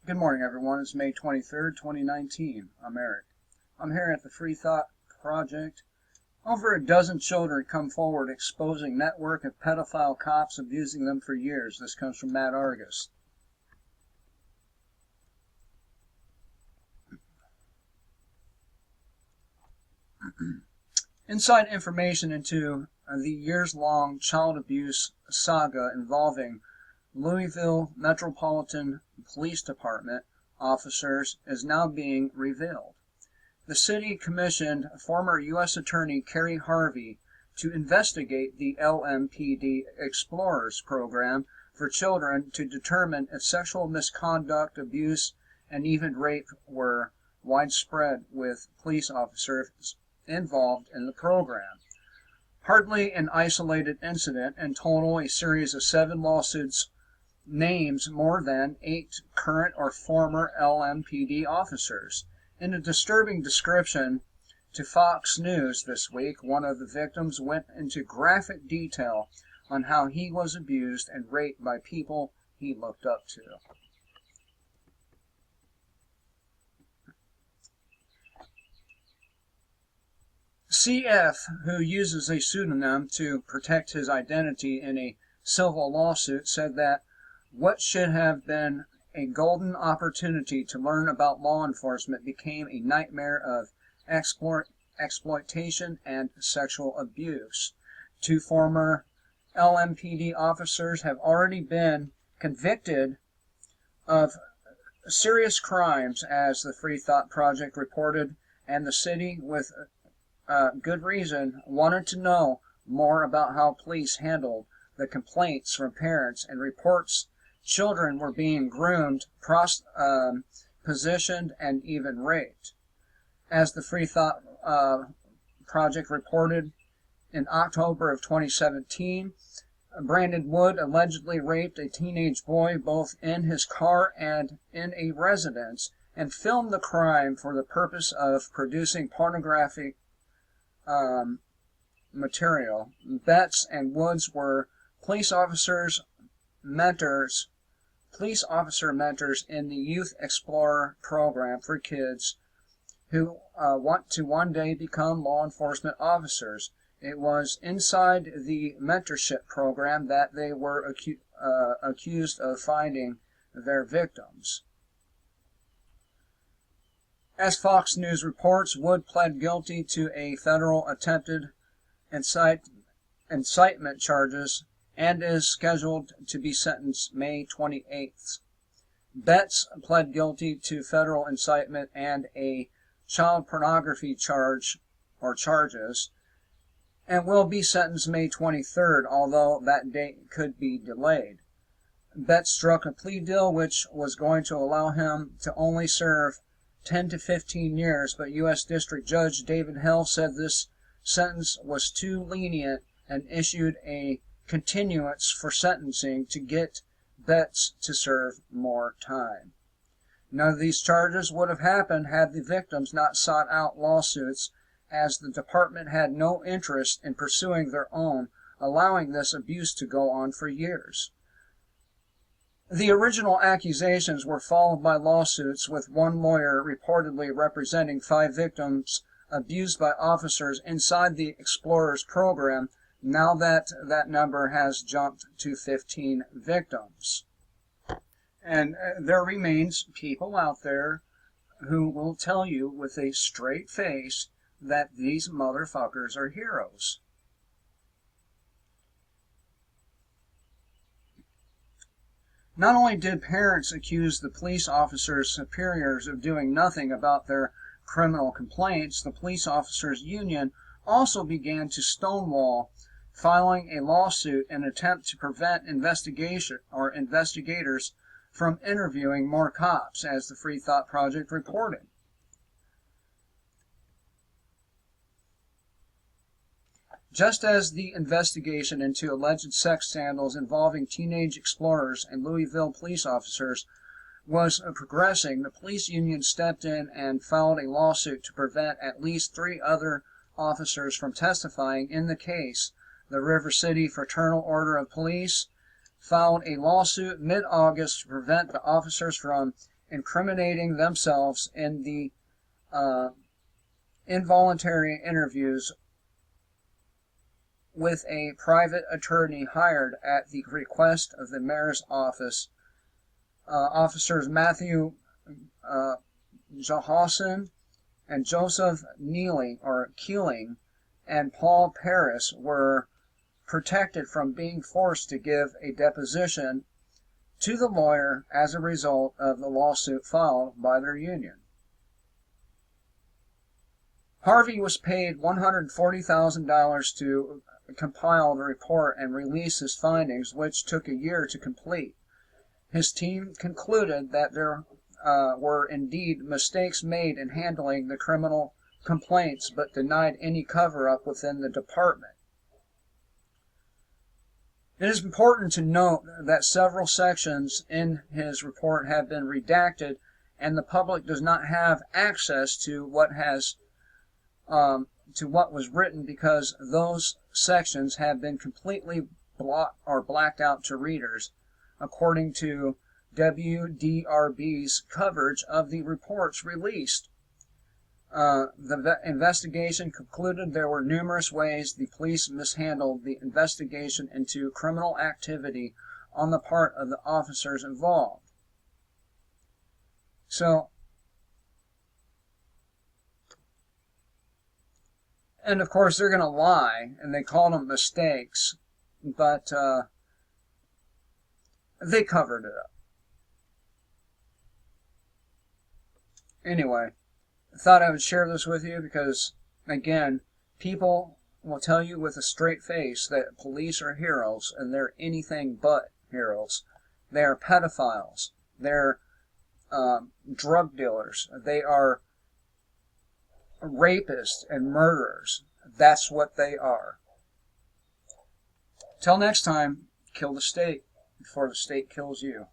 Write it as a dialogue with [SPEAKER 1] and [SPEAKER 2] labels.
[SPEAKER 1] Good morning, everyone. It's May 23rd, 2019. I'm Eric. I'm here at the Free Thought Project. Over a dozen children come forward exposing network of pedophile cops abusing them for years. This comes from Matt Argus. Inside information into the years-long child abuse saga involving Louisville Metropolitan Police Department officers is now being revealed. The city commissioned former U.S. Attorney Kerry Harvey to investigate the LMPD Explorers program for children to determine if sexual misconduct, abuse, and even rape were widespread with police officers involved in the program. Hardly an isolated incident. In total, a series of 7 lawsuits names more than 8 current or former LMPD officers. In a disturbing description to Fox News this week, one of the victims went into graphic detail on how he was abused and raped by people he looked up to. CF, who uses a pseudonym to protect his identity in a civil lawsuit, said that what should have been a golden opportunity to learn about law enforcement became a nightmare of exploitation and sexual abuse. 2 former LMPD officers have already been convicted of serious crimes, as the Free Thought Project reported, and the city, with good reason, wanted to know more about how police handled the complaints from parents and reports children were being groomed, positioned, and even raped. As the Free Thought Project reported, in October of 2017, Brandon Wood allegedly raped a teenage boy both in his car and in a residence, and filmed the crime for the purpose of producing pornographic material. Betts and Woods were police officer mentors in the Youth Explorer program for kids who want to one day become law enforcement officers. It was inside the mentorship program that they were accused of finding their victims. As Fox News reports, Wood pled guilty to a federal attempted incitement charges and is scheduled to be sentenced May 28th. Betts pled guilty to federal incitement and a child pornography charges, and will be sentenced May 23rd, although that date could be delayed. Betts struck a plea deal which was going to allow him to only serve 10 to 15 years, but U.S. District Judge David Hill said this sentence was too lenient and issued a continuance for sentencing to get Betts to serve more time. None of these charges would have happened had the victims not sought out lawsuits, as the department had no interest in pursuing their own, allowing this abuse to go on for years. The original accusations were followed by lawsuits, with one lawyer reportedly representing 5 victims abused by officers inside the Explorers program. Now that number has jumped to 15 victims. And there remains people out there who will tell you with a straight face that these motherfuckers are heroes. Not only did parents accuse the police officers' superiors of doing nothing about their criminal complaints, the police officers' union also began to stonewall, filing a lawsuit in an attempt to prevent investigators from interviewing more cops, as the Free Thought Project reported. Just as the investigation into alleged sex scandals involving teenage explorers and Louisville police officers was progressing, the police union stepped in and filed a lawsuit to prevent at least 3 other officers from testifying in the case. The River City Fraternal Order of Police filed a lawsuit mid-August to prevent the officers from incriminating themselves in the involuntary interviews with a private attorney hired at the request of the mayor's office. Officers Matthew Johansson and Joseph Keeling and Paul Paris were protected from being forced to give a deposition to the lawyer as a result of the lawsuit filed by their union. Harvey was paid $140,000 to compile the report and release his findings, which took a year to complete. His team concluded that there were indeed mistakes made in handling the criminal complaints, but denied any cover-up within the department. It is important to note that several sections in his report have been redacted, and the public does not have access to what was written because those sections have been completely blacked out to readers, according to WDRB's coverage of the reports released. The investigation concluded there were numerous ways the police mishandled the investigation into criminal activity on the part of the officers involved. And of course they're going to lie, and they call them mistakes, but they covered it up. Anyway, I thought I would share this with you because, again, people will tell you with a straight face that police are heroes, and they're anything but heroes. They are pedophiles. They're drug dealers. They are rapists and murderers. That's what they are. Till next time, kill the state before the state kills you.